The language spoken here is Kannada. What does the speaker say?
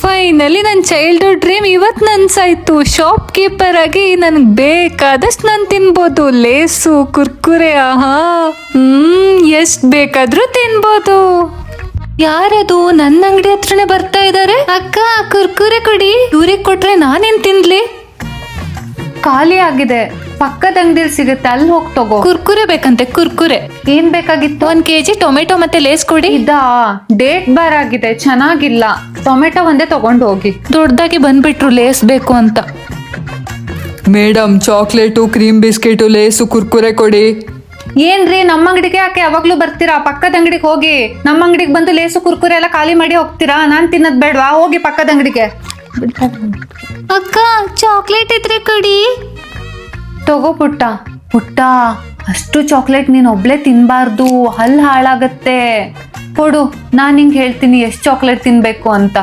ಫೈನಲಿ ನನ್ನ ಚೈಲ್ಡ್ಹುಡ್ ಡ್ರೀಮ್ ಇವತ್ತು ನನ್ಸಾಯ್ತು. ಶಾಪ್ ಕೀಪರ್ ಆಗಿ ನನ್ಗೆ ಬೇಕಾದಷ್ಟು ನಾನು ತಿನ್ಬೋದು. ಲೇಸು ಕುರ್ಕುರೆ ಆಹಾ ಎಷ್ಟು ಬೇಕಾದ್ರೂ ತಿನ್ಬೋದು. ಯಾರದು ನನ್ನ ಅಂಗಡಿ ಹತ್ರನೇ ಬರ್ತಾ ಇದ್ದಾರೆ. ಅಕ್ಕ ಕುರ್ಕುರೆ ಕೊಡಿ. ಇವ್ರಿಗೆ ಕೊಟ್ರೆ ನಾನೇನ್ ತಿನ್ಲಿ? ಖಾಲಿ ಆಗಿದೆ, ಪಕ್ಕದ ಅಂಗಡಿಯಲ್ಲಿ ಸಿಗುತ್ತೆ, ಅಲ್ಲಿ ಹೋಗಿ ತಗೋ. ಕುರ್ಕುರೆ ಬೇಕಂತೆ. ಕುರ್ಕುರೆ ಏನ್ ಬೇಕಾಗಿತ್ತು? 1 kg ಟೊಮೆಟೊ ಮತ್ತೆ ಲೇಸ್ ಕೊಡಿ. ಇದಾ ಡೇಟ್ ಬಾರ್ ಆಗಿದೆ, ಚೆನ್ನಾಗಿಲ್ಲ. ಟೊಮೆಟೊ ಒಂದೇ ತಗೊಂಡು ಹೋಗಿ. ದೊಡ್ಡದಾಗಿ ಬಂದ್ಬಿಟ್ರು ಲೇಸ್ ಬೇಕು ಅಂತ. ಮೇಡಮ್, ಚಾಕ್ಲೇಟು, ಕ್ರೀಮ್ ಬಿಸ್ಕೆಟು, ಲೇಸು, ಕುರ್ಕುರೆ ಕೊಡಿ. ಏನ್ರಿ, ನಮ್ಮ ಅಂಗಡಿಗೆ ಯಾಕೆ ಯಾವಾಗ್ಲೂ ಬರ್ತೀರಾ? ಪಕ್ಕದ ಅಂಗಡಿಗೆ ಹೋಗಿ. ನಮ್ಮ ಅಂಗಡಿಗೆ ಬಂದು ಲೇಸು ಕುರ್ಕುರೆ ಎಲ್ಲ ಖಾಲಿ ಮಾಡಿ ಹೋಗ್ತೀರಾ? ನಾನ್ ತಿನ್ನೋದ್ ಬೇಡವಾ? ಹೋಗಿ ಪಕ್ಕದ ಅಂಗಡಿಗೆ. ಅಕ್ಕ ಚಾಕ್ಲೇಟ್ ಇದ್ರೆ ಕೊಡಿ. ತಗೋ ಪುಟ್ಟ. ಪುಟ್ಟ, ಅಷ್ಟು ಚಾಕ್ಲೇಟ್ ನೀನ್ ಒಬ್ಳೆ ತಿನ್ಬಾರ್ದು, ಹಲ್ ಹಾಳಾಗತ್ತೆ. ಕೊಡು, ನಾನ್ ನಿಂಗೆ ಹೇಳ್ತೀನಿ ಎಷ್ಟು ಚಾಕ್ಲೇಟ್ ತಿನ್ಬೇಕು ಅಂತ.